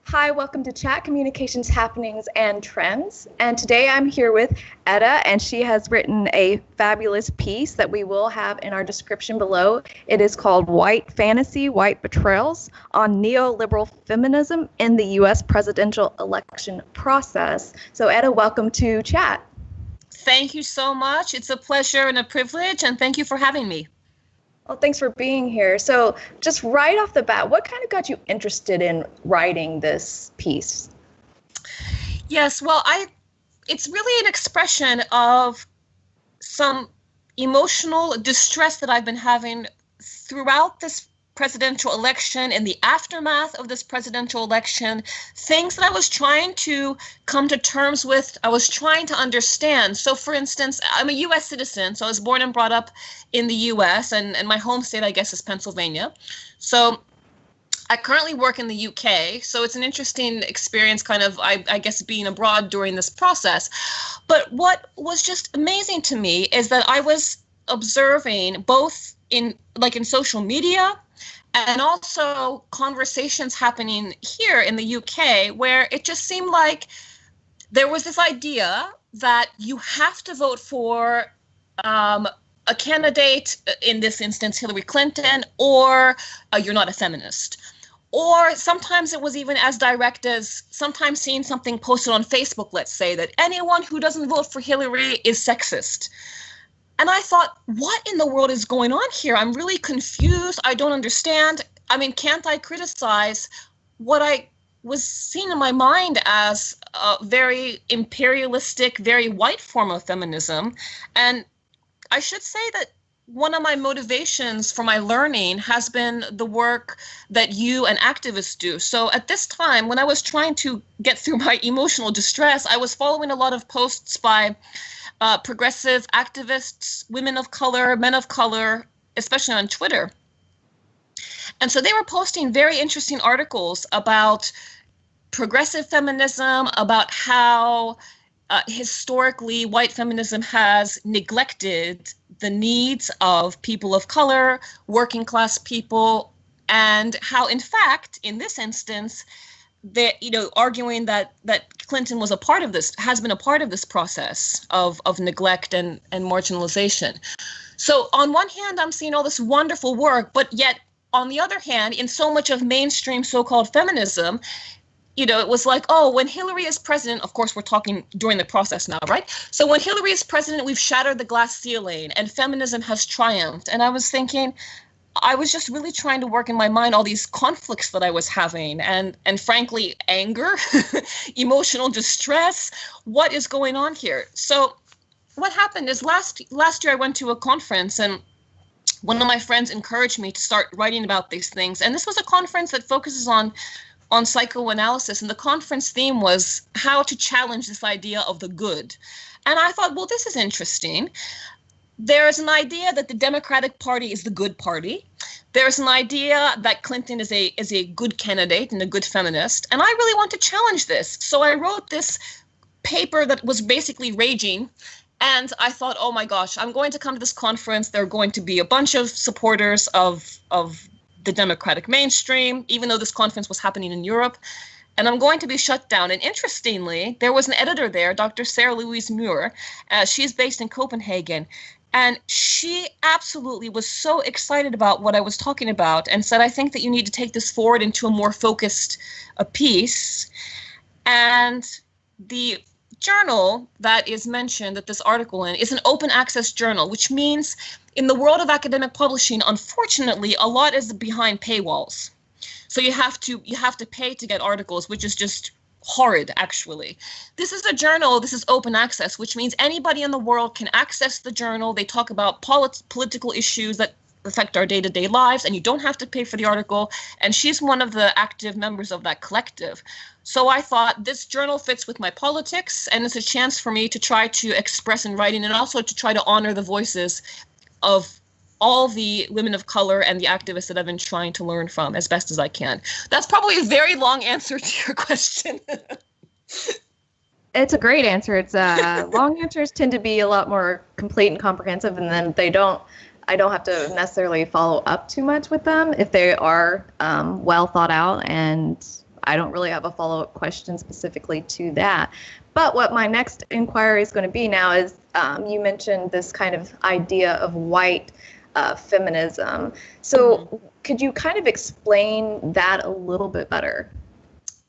Hi, welcome to Chat Communications Happenings and Trends. And today I'm here with Etta, and she has written a fabulous piece that we will have in our description below. It is called White Fantasy, White Betrayals on Neoliberal Feminism in the U.S. Presidential Election Process. So Etta, welcome to Chat. Thank you so much. It's a pleasure and a privilege, and thank you for having me. Well, thanks for being here. So just right off the bat, what kind of got you interested in writing this piece? Yes, well, it's really an expression of some emotional distress that I've been having throughout this presidential election, in the aftermath of this presidential election, things that I was trying to come to terms with, I was trying to understand. So for instance, I'm a US citizen, so I was born and brought up in the US, and my home state, I guess, is Pennsylvania. So I currently work in the UK, so it's an interesting experience, kind of, I guess, being abroad during this process. But what was just amazing to me is that I was observing both in social media and also conversations happening here in the UK, where it just seemed like there was this idea that you have to vote for a candidate, in this instance, Hillary Clinton, or you're not a feminist. Or sometimes it was even as direct as sometimes seeing something posted on Facebook, let's say, that anyone who doesn't vote for Hillary is sexist. And I thought, what in the world is going on here? I'm really confused. I don't understand. I mean, can't I criticize what I was seeing in my mind as a very imperialistic, very white form of feminism? And I should say that one of my motivations for my learning has been the work that you and activists do. So at this time, when I was trying to get through my emotional distress, I was following a lot of posts by progressive activists, women of color, men of color, especially on Twitter. And so they were posting very interesting articles about progressive feminism, about how historically white feminism has neglected the needs of people of color, working class people, and how, in fact, in this instance, arguing that Clinton was a part of this, has been a part of this process of neglect and marginalization. So on one hand, I'm seeing all this wonderful work, but yet on the other hand, in so much of mainstream so-called feminism, it was like, oh, when Hillary is president, of course, we're talking during the process now, right? So when Hillary is president, we've shattered the glass ceiling and feminism has triumphed. And I was thinking, I was just really trying to work in my mind all these conflicts that I was having and frankly, anger, emotional distress. What is going on here? So what happened is last year I went to a conference, and one of my friends encouraged me to start writing about these things. And this was a conference that focuses on psychoanalysis. And the conference theme was how to challenge this idea of the good. And I thought, well, this is interesting. There's an idea that the Democratic Party is the good party. There's an idea that Clinton is a good candidate and a good feminist. And I really want to challenge this. So I wrote this paper that was basically raging. And I thought, oh my gosh, I'm going to come to this conference. There are going to be a bunch of supporters of the Democratic mainstream, even though this conference was happening in Europe. And I'm going to be shut down. And interestingly, there was an editor there, Dr. Sarah Louise Muir. She's based in Copenhagen. And she absolutely was so excited about what I was talking about and said, I think that you need to take this forward into a more focused piece. And the journal that is mentioned, that this article in, is an open access journal, which means in the world of academic publishing, unfortunately, a lot is behind paywalls. So you have to pay to get articles, which is just horrid, actually. This is a journal, this is open access, which means anybody in the world can access the journal. They talk about political issues that affect our day-to-day lives, and you don't have to pay for the article. And she's one of the active members of that collective. So I thought this journal fits with my politics, and it's a chance for me to try to express in writing and also to try to honor the voices of all the women of color and the activists that I've been trying to learn from as best as I can. That's probably a very long answer to your question. It's a great answer. It's long answers tend to be a lot more complete and comprehensive, and then I don't have to necessarily follow up too much with them if they are well thought out, and I don't really have a follow-up question specifically to that. But what my next inquiry is going to be now is you mentioned this kind of idea of white feminism. So could you kind of explain that a little bit better?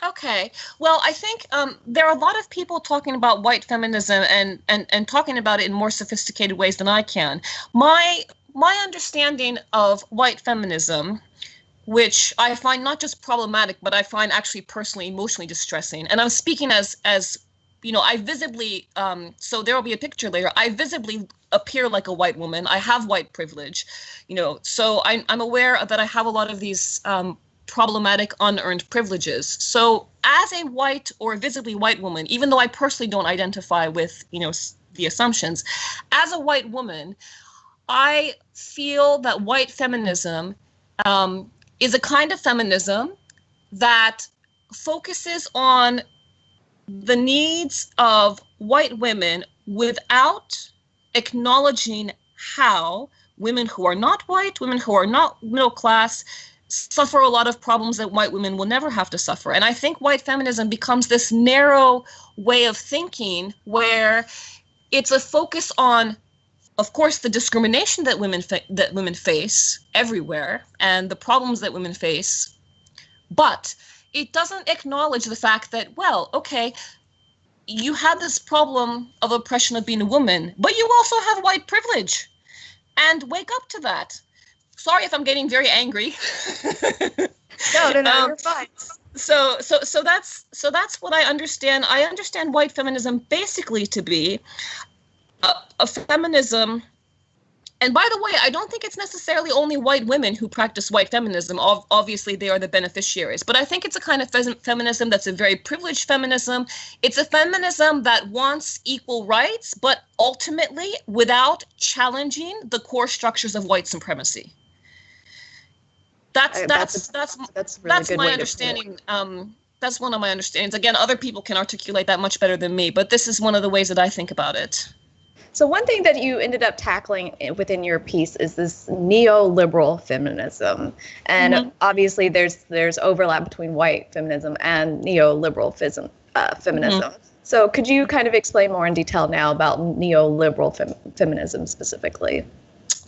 Okay. Well, I think there are a lot of people talking about white feminism and talking about it in more sophisticated ways than I can. My understanding of white feminism, which I find not just problematic, but I find actually personally emotionally distressing. And I'm speaking as I visibly, so there will be a picture later, I visibly appear like a white woman. I have white privilege, so I'm aware that I have a lot of these problematic unearned privileges. So as a white or visibly white woman, even though I personally don't identify with, the assumptions, as a white woman, I feel that white feminism is a kind of feminism that focuses on the needs of white women without acknowledging how women who are not white, women who are not middle class, suffer a lot of problems that white women will never have to suffer. And I think white feminism becomes this narrow way of thinking where it's a focus on, of course, the discrimination that women face everywhere and the problems that women face, but it doesn't acknowledge the fact that, well, okay, you had this problem of oppression of being a woman, but you also have white privilege, and wake up to that. Sorry if I'm getting very angry. No, you're fine. So that's what I understand. I understand white feminism basically to be a feminism. And by the way, I don't think it's necessarily only white women who practice white feminism. Obviously, they are the beneficiaries. But I think it's a kind of feminism that's a very privileged feminism. It's a feminism that wants equal rights, but ultimately without challenging the core structures of white supremacy. That's my understanding. That's one of my understandings. Again, other people can articulate that much better than me, but this is one of the ways that I think about it. So one thing that you ended up tackling within your piece is this neoliberal feminism. And obviously there's overlap between white feminism and neoliberal feminism. So could you kind of explain more in detail now about neoliberal feminism specifically?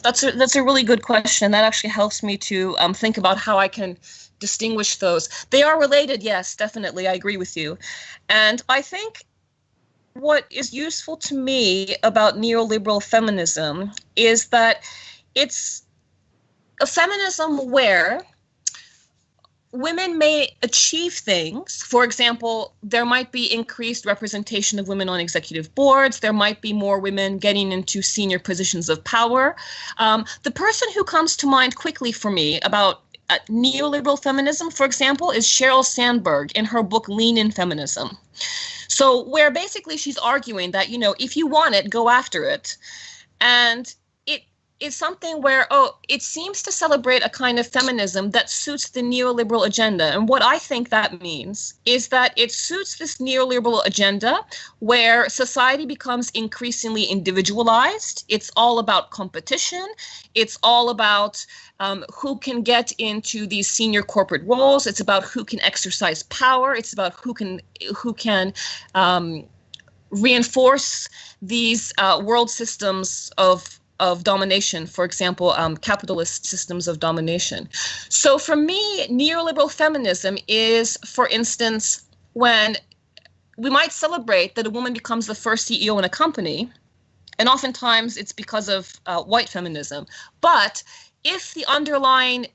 That's a really good question. That actually helps me to think about how I can distinguish those. They are related, yes, definitely. I agree with you. And I think what is useful to me about neoliberal feminism is that it's a feminism where women may achieve things. For example, there might be increased representation of women on executive boards. There might be more women getting into senior positions of power. The person who comes to mind quickly for me about neoliberal feminism, for example, is Sheryl Sandberg in her book Lean In Feminism. So where basically she's arguing that, if you want it, go after it. And it is something where, it seems to celebrate a kind of feminism that suits the neoliberal agenda. And what I think that means is that it suits this neoliberal agenda where society becomes increasingly individualized. It's all about competition. It's all about who can get into these senior corporate roles. It's about who can exercise power. It's about who can reinforce these world systems of domination, for example, capitalist systems of domination. So for me, neoliberal feminism is, for instance, when we might celebrate that a woman becomes the first CEO in a company, and oftentimes it's because of white feminism. But if the underlying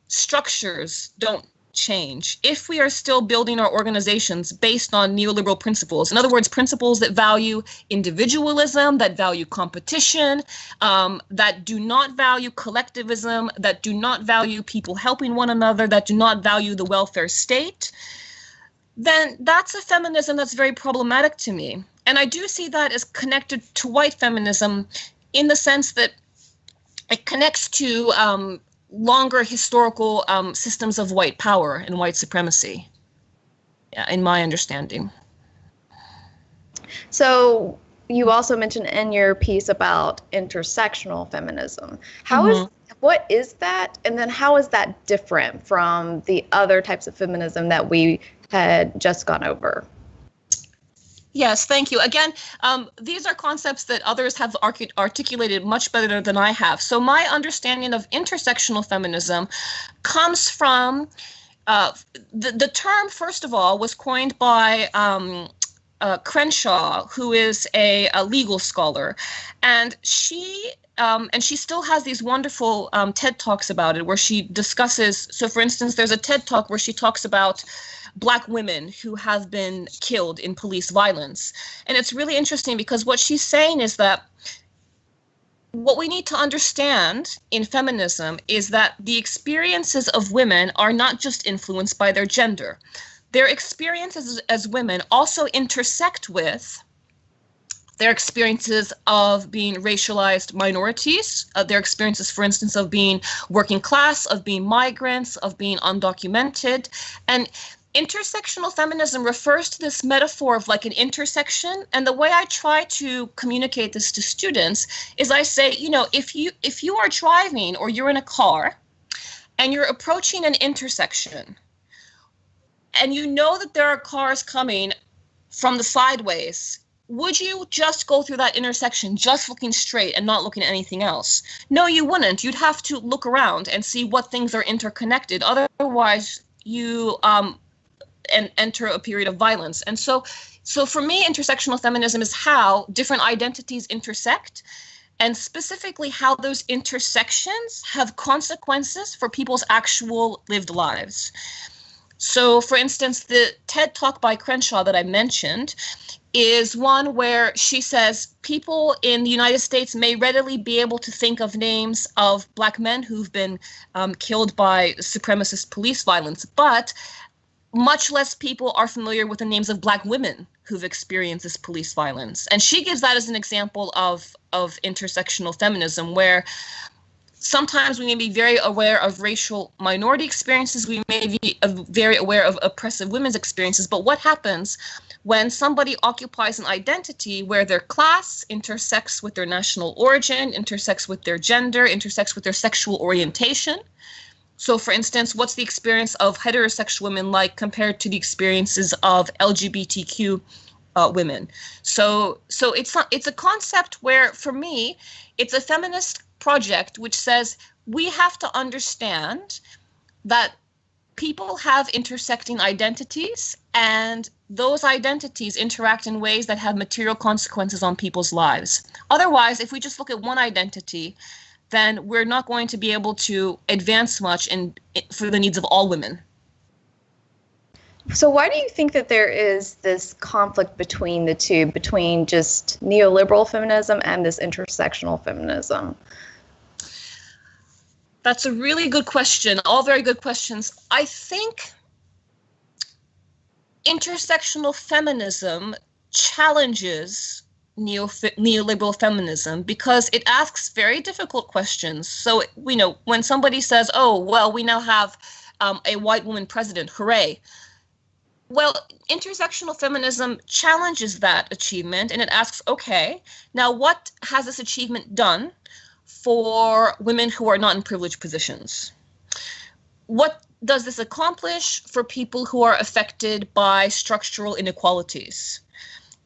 structures don't change, if we are still building our organizations based on neoliberal principles, in other words, principles that value individualism, that value competition, that do not value collectivism, that do not value people helping one another, that do not value the welfare state, then that's a feminism that's very problematic to me. And I do see that as connected to white feminism in the sense that it connects to longer historical systems of white power and white supremacy, in my understanding. So you also mentioned in your piece about intersectional feminism. What is that? And then how is that different from the other types of feminism that we had just gone over. Yes, thank you. Again, these are concepts that others have articulated much better than I have. So my understanding of intersectional feminism comes from the term, first of all, was coined by Crenshaw, who is a legal scholar, and she still has these wonderful TED Talks about it, where she discusses. So, for instance, there's a TED Talk where she talks about Black women who have been killed in police violence, and it's really interesting because what she's saying is that what we need to understand in feminism is that the experiences of women are not just influenced by their gender. Their experiences as women also intersect with their experiences of being racialized minorities, their experiences, for instance, of being working class, of being migrants, of being undocumented. And intersectional feminism refers to this metaphor of like an intersection. And the way I try to communicate this to students is I say, if you are driving or you're in a car and you're approaching an intersection, and you know that there are cars coming from the sideways, would you just go through that intersection just looking straight and not looking at anything else? No, you wouldn't. You'd have to look around and see what things are interconnected. Otherwise, you enter a period of violence. And so for me, intersectional feminism is how different identities intersect, and specifically how those intersections have consequences for people's actual lived lives. So, for instance, the TED Talk by Crenshaw that I mentioned is one where she says people in the United States may readily be able to think of names of Black men who've been killed by supremacist police violence, but much less people are familiar with the names of Black women who've experienced this police violence. And she gives that as an example of intersectional feminism, where sometimes we may be very aware of racial minority experiences. We may be very aware of oppressive women's experiences. But what happens when somebody occupies an identity where their class intersects with their national origin, intersects with their gender, intersects with their sexual orientation? So, for instance, what's the experience of heterosexual women like compared to the experiences of LGBTQ women? So it's a concept where, for me, it's a feminist project which says we have to understand that people have intersecting identities, and those identities interact in ways that have material consequences on people's lives. Otherwise, if we just look at one identity, then we're not going to be able to advance much for the needs of all women. So why do you think that there is this conflict between the two, between just neoliberal feminism and this intersectional feminism? That's a really good question. All very good questions. I think intersectional feminism challenges neoliberal feminism because it asks very difficult questions. So, when somebody says, oh, well, we now have a white woman president, hooray. Well, intersectional feminism challenges that achievement, and it asks, okay, now what has this achievement done for women who are not in privileged positions? What does this accomplish for people who are affected by structural inequalities?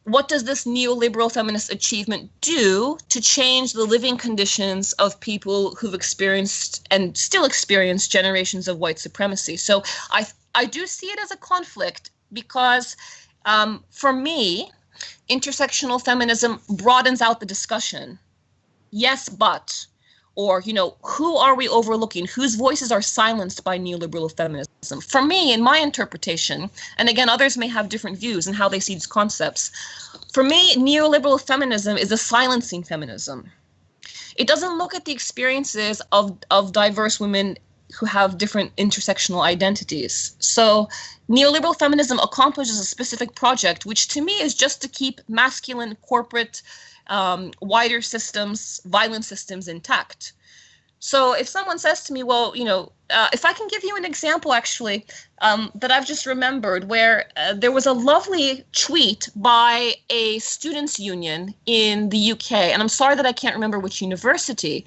What does this neoliberal feminist achievement do to change the living conditions of people who've experienced and still experience generations of white supremacy? So I do see it as a conflict because for me, intersectional feminism broadens out the discussion. Yes, but, or, who are we overlooking? Whose voices are silenced by neoliberal feminism? For me, in my interpretation, and again, others may have different views in how they see these concepts. For me, neoliberal feminism is a silencing feminism. It doesn't look at the experiences of diverse women who have different intersectional identities. So neoliberal feminism accomplishes a specific project, which to me is just to keep masculine corporate wider systems, violent systems intact. So if someone says to me, well, if I can give you an example, actually, that I've just remembered, where there was a lovely tweet by a students' union in the UK, and I'm sorry that I can't remember which university,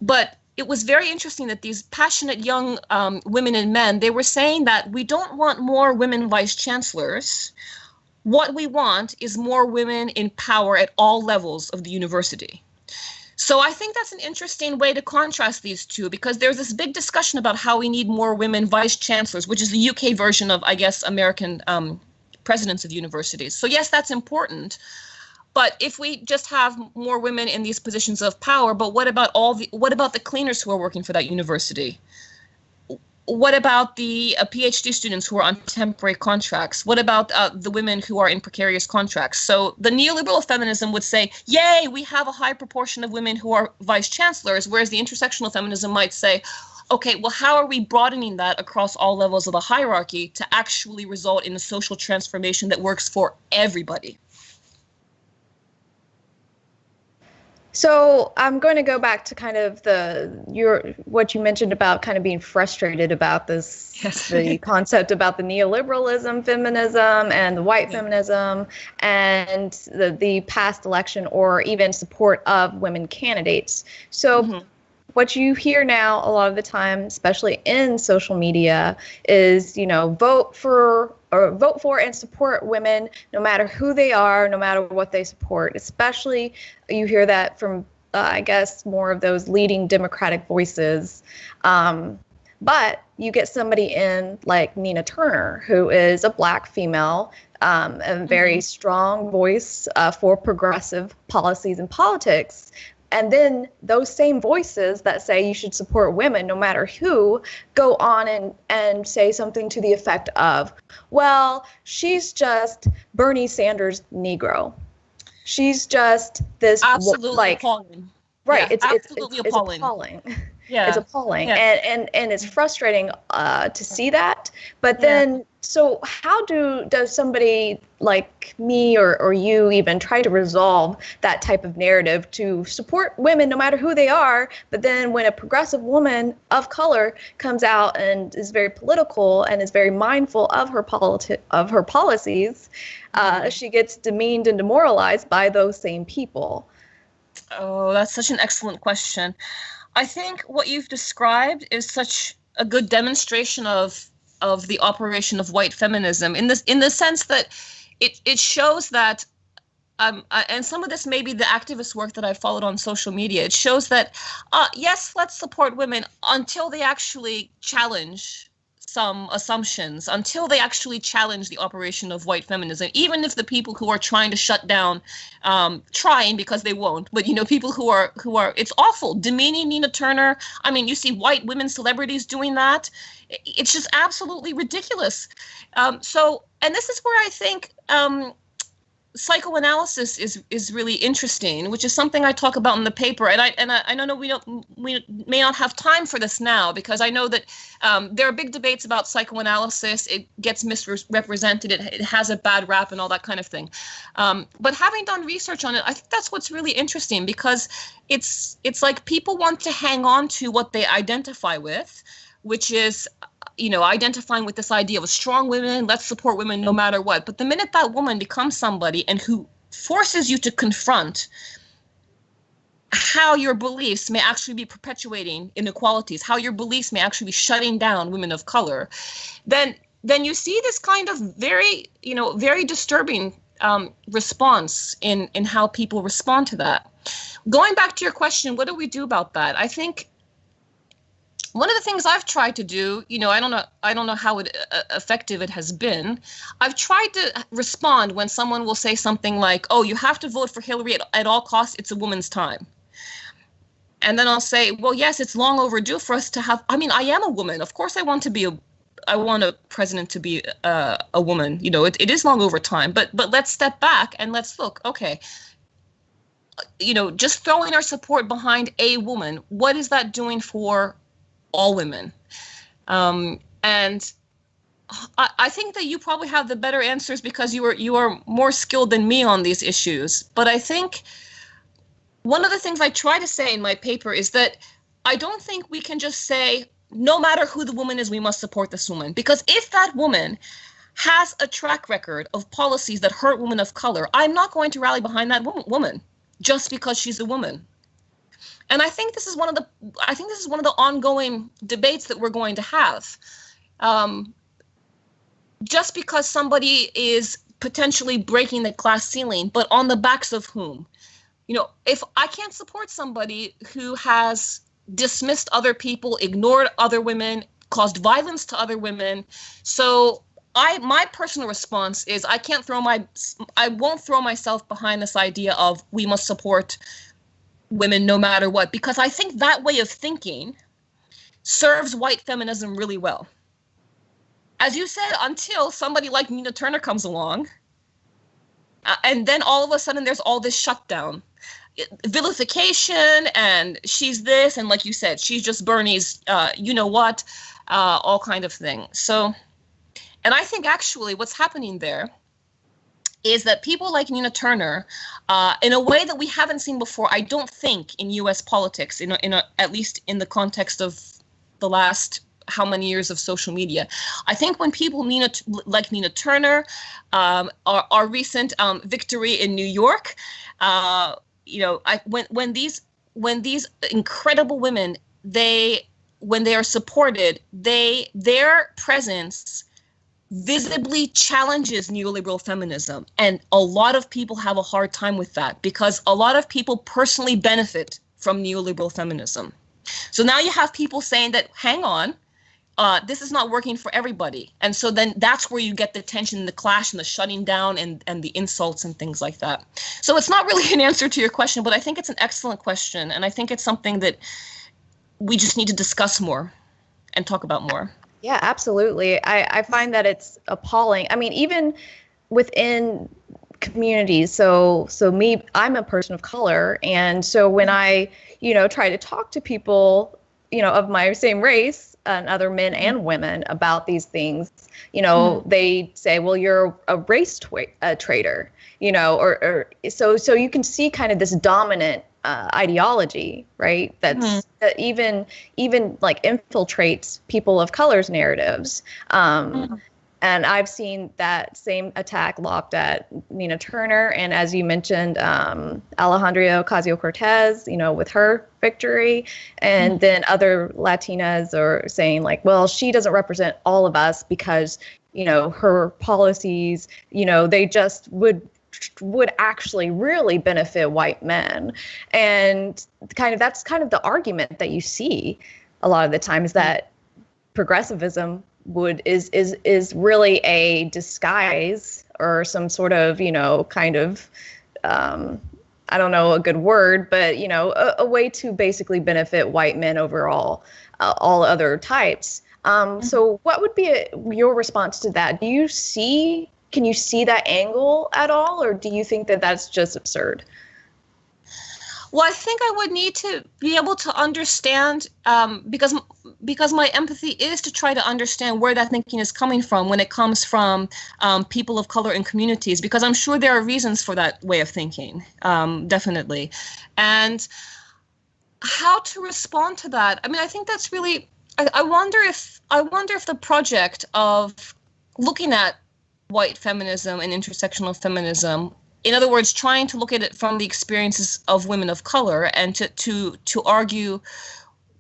but it was very interesting that these passionate young women and men, they were saying that we don't want more women vice chancellors. What we want is more women in power at all levels of the university. So I think that's an interesting way to contrast these two, because there's this big discussion about how we need more women vice chancellors, which is the UK version of, I guess, American presidents of universities. So yes, that's important. But if we just have more women in these positions of power, but what about the cleaners who are working for that university? What about the PhD students who are on temporary contracts? What about the women who are in precarious contracts? So the neoliberal feminism would say, yay, we have a high proportion of women who are vice chancellors, whereas the intersectional feminism might say, okay, well, how are we broadening that across all levels of the hierarchy to actually result in a social transformation that works for everybody? So I'm going to go back to kind of what you mentioned about kind of being frustrated about this, Yes. the concept about the neoliberalism feminism and the white feminism and the past election or even support of women candidates. So what you hear now a lot of the time, especially in social media, is, vote for and support women no matter who they are, no matter what they support. Especially you hear that from, I guess, more of those leading Democratic voices. But you get somebody in like Nina Turner, who is a Black female, a very strong voice for progressive policies and politics. And then those same voices that say you should support women no matter who go on and say something to the effect of, well, she's just Bernie Sanders Negro. She's just this Absolutely appalling. Right. Yeah, it's absolutely appalling. It's appalling. Yeah. It's appalling. Yeah. And it's frustrating to see that. But then, so how does somebody like me or you even try to resolve that type of narrative to support women no matter who they are? But then when a progressive woman of color comes out and is very political and is very mindful of her policies, she gets demeaned and demoralized by those same people. Oh, that's such an excellent question. I think what you've described is such a good demonstration of the operation of white feminism in the sense that it shows that and some of this may be the activist work that I followed on social media. It shows that yes, let's support women until they actually challenge some assumptions, until they actually challenge the operation of white feminism, even if the people who are trying to shut down, trying because they won't, but people who are, it's awful, demeaning Nina Turner. I mean, you see white women celebrities doing that. It's just absolutely ridiculous. And this is where I think psychoanalysis is really interesting, which is something I talk about in the paper. And I know we may not have time for this now, because I know that there are big debates about psychoanalysis. It gets misrepresented. It has a bad rap and all that kind of thing. But having done research on it, I think that's what's really interesting, because it's like people want to hang on to what they identify with, which is identifying with this idea of a strong women, let's support women no matter what. But the minute that woman becomes somebody and who forces you to confront how your beliefs may actually be perpetuating inequalities, how your beliefs may actually be shutting down women of color, then you see this kind of very disturbing response in how people respond to that. Going back to your question, what do we do about that? I think one of the things I've tried to do, I don't know how effective it has been. I've tried to respond when someone will say something like, "Oh, you have to vote for Hillary at all costs. It's a woman's time." And then I'll say, "Well, yes, it's long overdue for us to have. I mean, I am a woman. Of course, I want a president to be a woman. It is long over time. But let's step back and let's look. Okay." Just throwing our support behind a woman, what is that doing for all women? And I think that you probably have the better answers because you are more skilled than me on these issues. But I think one of the things I try to say in my paper is that I don't think we can just say, no matter who the woman is, we must support this woman. Because if that woman has a track record of policies that hurt women of color, I'm not going to rally behind that woman just because she's a woman. And I think this is one of the ongoing debates that we're going to have. Just because somebody is potentially breaking the class ceiling, but on the backs of whom? If I can't support somebody who has dismissed other people, ignored other women, caused violence to other women, so my personal response is I won't throw myself behind this idea of we must support women no matter what, because I think that way of thinking serves white feminism really well. As you said, until somebody like Nina Turner comes along, and then all of a sudden there's all this shutdown, vilification, and she's this, and like you said, she's just Bernie's, all kind of thing. So, and I think actually what's happening there is that people like Nina Turner, in a way that we haven't seen before, I don't think, in U.S. politics, at least in the context of the last how many years of social media. I think when people like Nina Turner, our recent victory in New York, when these incredible women, when they are supported, their presence visibly challenges neoliberal feminism. And a lot of people have a hard time with that because a lot of people personally benefit from neoliberal feminism. So now you have people saying that, hang on, this is not working for everybody. And so then that's where you get the tension, the clash, and the shutting down and the insults and things like that. So it's not really an answer to your question, but I think it's an excellent question. And I think it's something that we just need to discuss more and talk about more. Yeah, absolutely. I find that it's appalling. I mean, even within communities. So me, I'm a person of color. And so when I, try to talk to people, of my same race and other men and women about these things, they say, well, you're a race traitor, or so you can see kind of this dominant ideology, right? That even like infiltrates people of color's narratives. And I've seen that same attack locked at Nina Turner, and as you mentioned, Alejandra Ocasio-Cortez, with her victory, and then other Latinas are saying like, well, she doesn't represent all of us because her policies, they just would actually really benefit white men. And that's kind of the argument that you see a lot of the time, is that progressivism is really a disguise or some sort of I don't know a good word, but a way to basically benefit white men over all other types. So what would be your response to that? Can you see that angle at all, or do you think that that's just absurd? Well, I think I would need to be able to understand, because my empathy is to try to understand where that thinking is coming from when it comes from people of color and communities, because I'm sure there are reasons for that way of thinking, definitely. And how to respond to that? I mean, I think that's really, I wonder if the project of looking at white feminism and intersectional feminism, in other words, trying to look at it from the experiences of women of color and to argue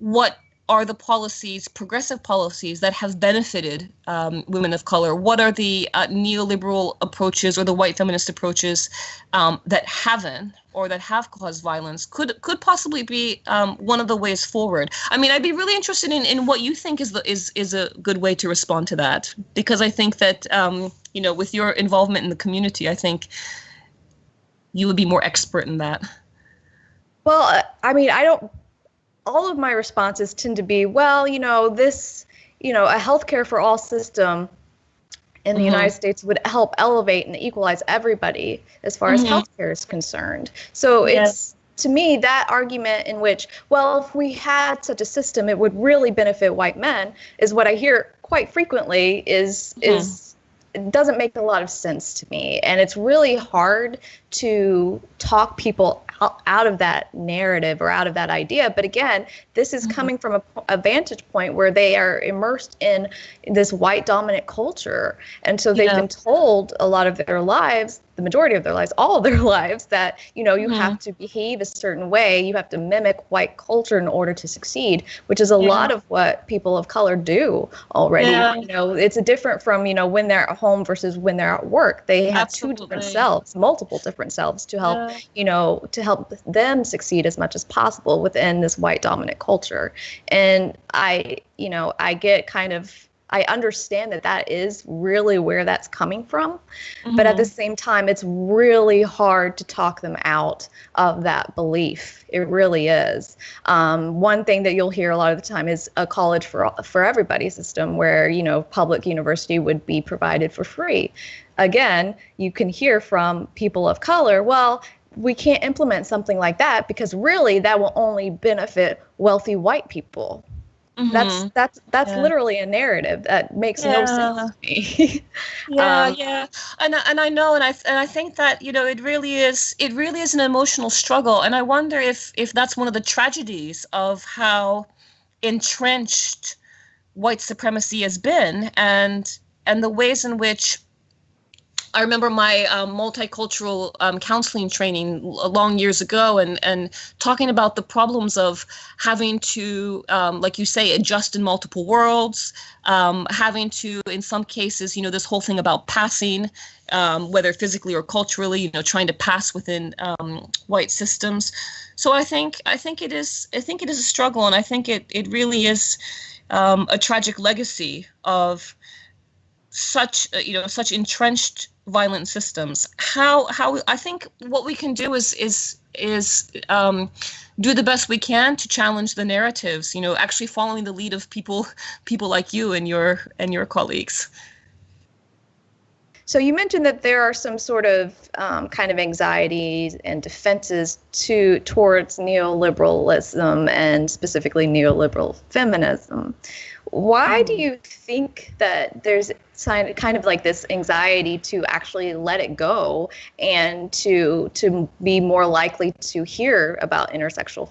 what are the policies, progressive policies, that have benefited women of color? What are the neoliberal approaches or the white feminist approaches that haven't, or that have caused violence? Could possibly be one of the ways forward. I mean, I'd be really interested in what you think is a good way to respond to that, because I think that with your involvement in the community, I think you would be more expert in that. Well, I mean, all of my responses tend to be, well, this, a healthcare for all system in the United States would help elevate and equalize everybody as far as healthcare is concerned. So it's, to me, that argument in which, well, if we had such a system, it would really benefit white men, is what I hear quite frequently it doesn't make a lot of sense to me. And it's really hard to talk people out of that narrative or out of that idea. But again, this is coming from a vantage point where they are immersed in this white dominant culture. And so they've been told a lot of their lives, the majority of their lives, all of their lives, that, you know, you Mm-hmm. have to behave a certain way. You have to mimic white culture in order to succeed, which is a lot of what people of color do already. Yeah. You know, it's different from, you know, when they're at home versus when they're at work. They have two different Absolutely. selves, multiple different selves to help, Yeah. you know, to help them succeed as much as possible within this white dominant culture. And you know, I understand that that is really where that's coming from. But at the Mm-hmm. same time, it's really hard to talk them out of that belief. It really is. One thing that you'll hear a lot of the time is a college for everybody system where, you know, public university would be provided for free. Again, you can hear from people of color, well, we can't implement something like that because really that will only benefit wealthy white people. That's Mm-hmm. that's Yeah. literally a narrative that makes no sense Yeah. to me. Yeah, yeah, and I know, and I think that, you know, it really is an emotional struggle, and I wonder if that's one of the tragedies of how entrenched white supremacy has been, and the ways in which I remember my multicultural counseling training long years ago, and talking about the problems of having to, like you say, adjust in multiple worlds, having to, in some cases, you know, this whole thing about passing, whether physically or culturally, you know, trying to pass within white systems. So I think it is a struggle, and I think it really is a tragic legacy of such you know, such entrenched violent systems. How I think what we can do is do the best we can to challenge the narratives, you know, actually following the lead of people like you and your colleagues. So you mentioned that there are some sort of kind of anxieties and defenses towards neoliberalism and specifically neoliberal feminism. Why do you think that there's kind of like this anxiety to actually let it go and to be more likely to hear about intersectional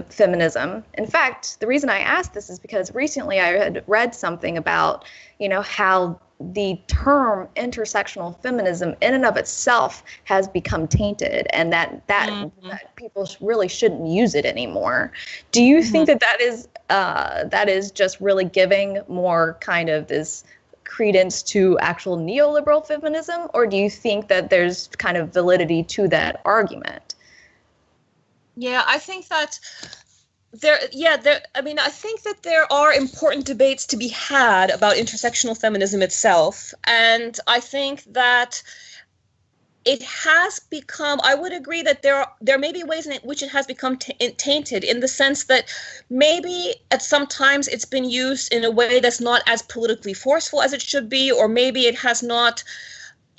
feminism? In fact, the reason I asked this is because recently I had read something about, you know, how the term intersectional feminism in and of itself has become tainted, and that people really shouldn't use it anymore. Do you think that that is just really giving more kind of this credence to actual neoliberal feminism, or do you think that there's kind of validity to that argument? Yeah, I think that I mean, I think that there are important debates to be had about intersectional feminism itself. And I think that it has become, I would agree that there may be ways in which it has become tainted, in the sense that maybe at some times it's been used in a way that's not as politically forceful as it should be, or maybe it has not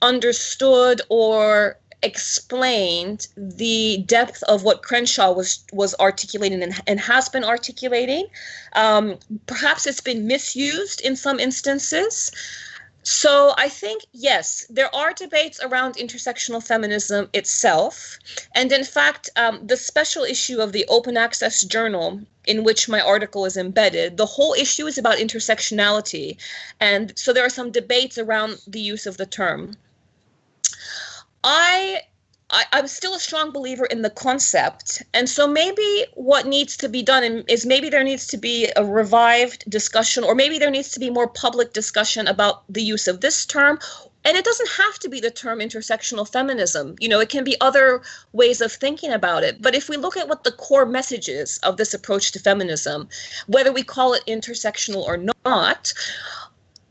understood or explained the depth of what Crenshaw was articulating and has been articulating. Perhaps it's been misused in some instances. So I think, yes, there are debates around intersectional feminism itself. And in fact, the special issue of the Open Access Journal, in which my article is embedded, the whole issue is about intersectionality. And so there are some debates around the use of the term. I'm still a strong believer in the concept. And so maybe what needs to be done is maybe there needs to be a revived discussion, or maybe there needs to be more public discussion about the use of this term. And it doesn't have to be the term intersectional feminism. You know, it can be other ways of thinking about it. But if we look at what the core message is of this approach to feminism, whether we call it intersectional or not,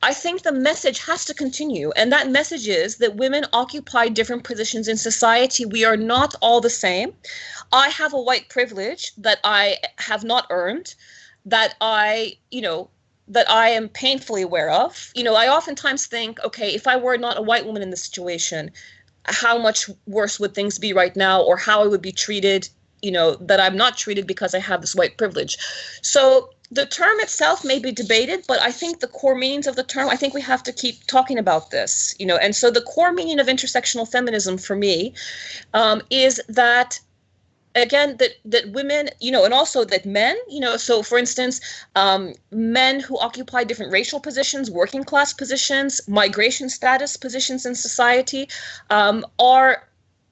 I think the message has to continue. And that message is that women occupy different positions in society. We are not all the same. I have a white privilege that I have not earned, that I am painfully aware of. You know, I oftentimes think, okay, if I were not a white woman in this situation, how much worse would things be right now, or how I would be treated, you know, that I'm not treated because I have this white privilege. So the term itself may be debated, but I think the core meanings of the term, I think we have to keep talking about this, you know. And so the core meaning of intersectional feminism for me is that again, that women, and also that men, so for instance, men who occupy different racial positions, working class positions, migration status positions in society, are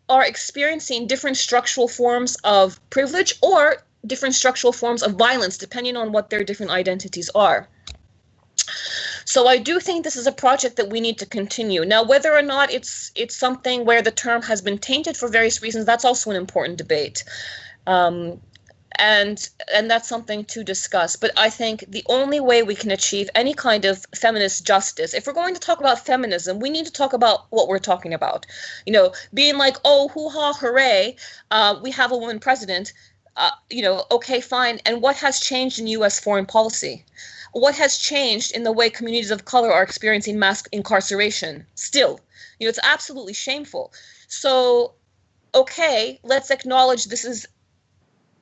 experiencing different structural forms of privilege or different structural forms of violence, depending on what their different identities are. So I do think this is a project that we need to continue. Now, whether or not it's something where the term has been tainted for various reasons, that's also an important debate. And that's something to discuss. But I think the only way we can achieve any kind of feminist justice, if we're going to talk about feminism, we need to talk about what we're talking about. Being like, oh, hoo-ha, hooray, we have a woman president, okay, fine. And what has changed in U.S. foreign policy? What has changed in the way communities of color are experiencing mass incarceration? Still, it's absolutely shameful. So, okay, let's acknowledge this is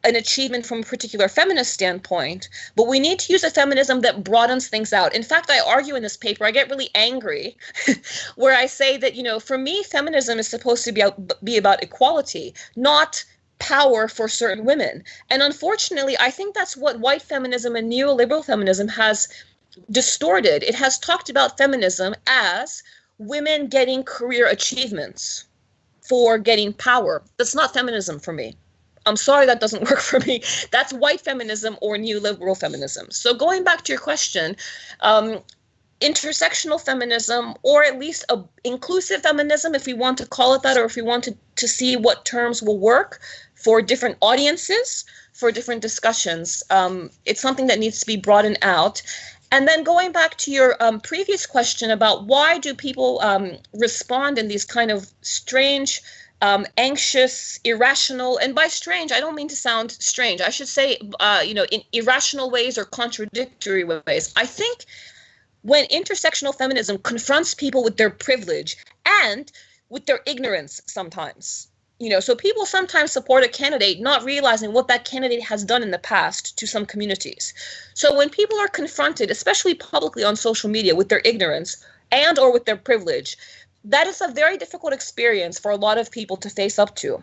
an achievement from a particular feminist standpoint, but we need to use a feminism that broadens things out. In fact, I argue in this paper, I get really angry, where I say that, for me, feminism is supposed to be about equality, not power for certain women. And unfortunately, I think that's what white feminism and neoliberal feminism has distorted. It has talked about feminism as women getting career achievements for getting power. That's not feminism for me. I'm sorry, that doesn't work for me. That's white feminism or neoliberal feminism. So going back to your question, intersectional feminism, or at least inclusive feminism, if we want to call it that, or if we want to see what terms will work for different audiences, for different discussions, it's something that needs to be broadened out. And then going back to your previous question about why do people respond in these kind of strange, anxious, irrational, and by strange, I don't mean to sound strange. I should say, in irrational ways or contradictory ways. I think when intersectional feminism confronts people with their privilege and with their ignorance sometimes, so people sometimes support a candidate not realizing what that candidate has done in the past to some communities. So when people are confronted, especially publicly on social media, with their ignorance and or with their privilege, that is a very difficult experience for a lot of people to face up to.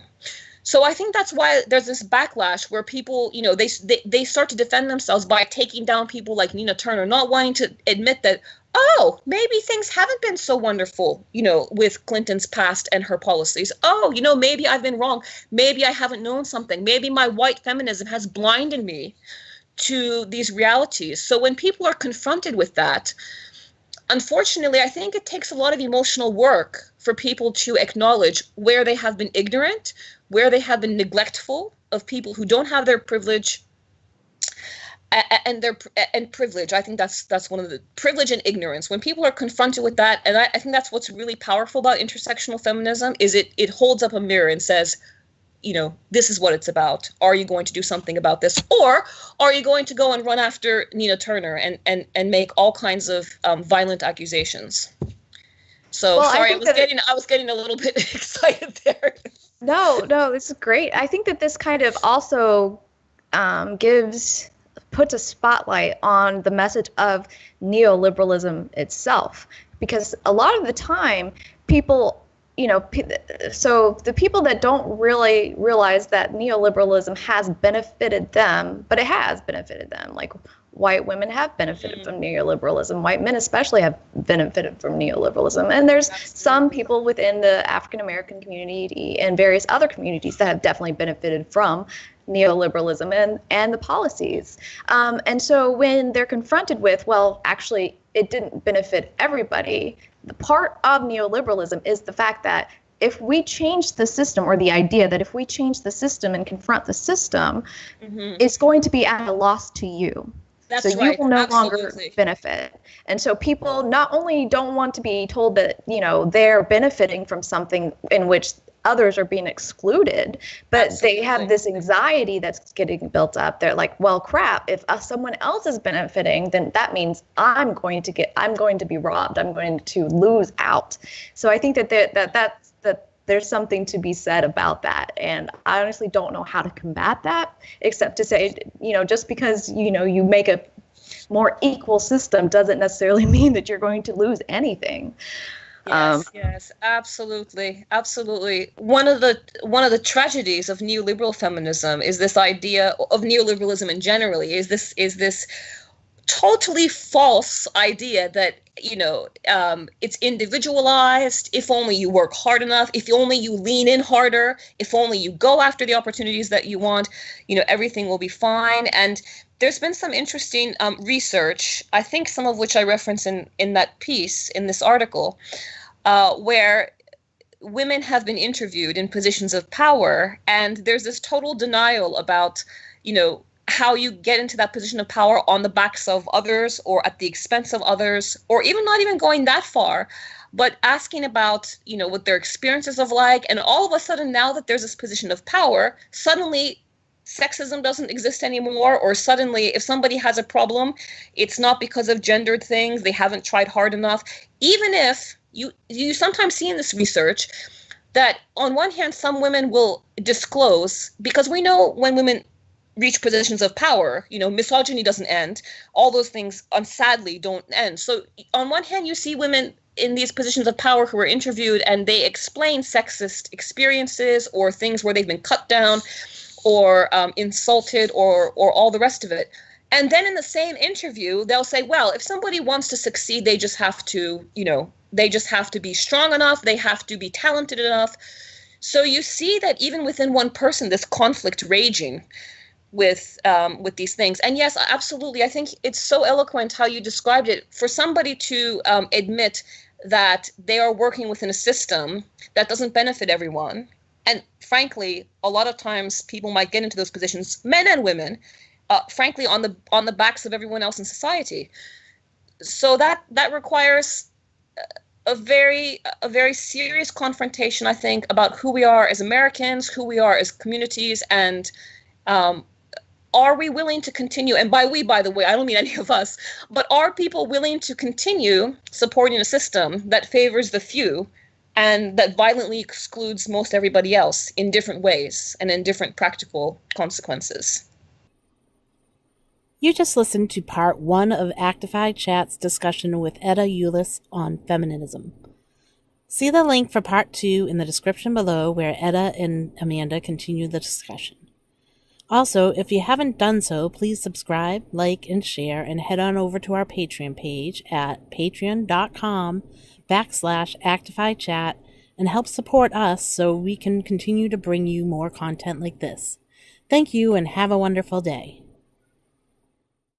So I think that's why there's this backlash where people, they start to defend themselves by taking down people like Nina Turner, not wanting to admit that, oh, maybe things haven't been so wonderful, with Clinton's past and her policies. Oh, maybe I've been wrong. Maybe I haven't known something. Maybe my white feminism has blinded me to these realities. So when people are confronted with that, unfortunately, I think it takes a lot of emotional work for people to acknowledge where they have been ignorant, where they have been neglectful of people who don't have their privilege and privilege. I think that's one of the privilege and ignorance. When people are confronted with that, and I think that's what's really powerful about intersectional feminism, is it holds up a mirror and says, this is what it's about. Are you going to do something about this? Or are you going to go and run after Nina Turner and make all kinds of violent accusations? So sorry, I was getting a little bit excited there. No, this is great. I think that this kind of also puts a spotlight on the message of neoliberalism itself, because a lot of the time people, so the people that don't really realize that neoliberalism has benefited them, but it has benefited them, like white women have benefited from neoliberalism. White men especially have benefited from neoliberalism. And there's some people within the African American community and various other communities that have definitely benefited from neoliberalism and the policies. And so when they're confronted with, well, actually, it didn't benefit everybody, the part of neoliberalism is the fact that if we change the system, or the idea that if we change the system and confront the system, it's going to be at a loss to you. That's so right. You will no Absolutely. longer benefit. And so people not only don't want to be told that, they're benefiting from something in which others are being excluded, but Absolutely. They have this anxiety that's getting built up. They're like, well, crap, if someone else is benefiting, then that means I'm going to be robbed. I'm going to lose out. So I think that there's something to be said about that. And I honestly don't know how to combat that, except to say, just because, you make a more equal system doesn't necessarily mean that you're going to lose anything. Yes, absolutely, absolutely. One of the tragedies of neoliberal feminism is this idea of neoliberalism in generally is this totally false idea that it's individualized. If only you work hard enough, if only you lean in harder, if only you go after the opportunities that you want, everything will be fine. And there's been some interesting research, I think some of which I reference in that piece in this article, where women have been interviewed in positions of power, and there's this total denial about, how you get into that position of power on the backs of others or at the expense of others, or even not even going that far, but asking about, what their experiences of like, and all of a sudden now that there's this position of power, suddenly sexism doesn't exist anymore, or suddenly if somebody has a problem, it's not because of gendered things, they haven't tried hard enough. Even if you sometimes see in this research that on one hand some women will disclose, because we know when women reach positions of power, misogyny doesn't end, all those things sadly don't end. So on one hand you see women in these positions of power who are interviewed and they explain sexist experiences or things where they've been cut down or insulted or all the rest of it. And then in the same interview, they'll say, well, if somebody wants to succeed, they just have to, they just have to be strong enough. They have to be talented enough. So you see that even within one person, this conflict raging with these things. And yes, absolutely. I think it's so eloquent how you described it. For somebody to admit that they are working within a system that doesn't benefit everyone. And frankly, a lot of times people might get into those positions, men and women, frankly, on the backs of everyone else in society. So that requires a very serious confrontation, I think, about who we are as Americans, who we are as communities, and are we willing to continue? And by we, by the way, I don't mean any of us, but are people willing to continue supporting a system that favors the few and that violently excludes most everybody else in different ways and in different practical consequences? You just listened to part 1 of Actify Chat's discussion with Etta Eulis on feminism. See the link for part 2 in the description below, where Etta and Amanda continue the discussion. Also, if you haven't done so, please subscribe, like, and share, and head on over to our Patreon page at patreon.com/ActifyChat and help support us so we can continue to bring you more content like this. Thank you and have a wonderful day.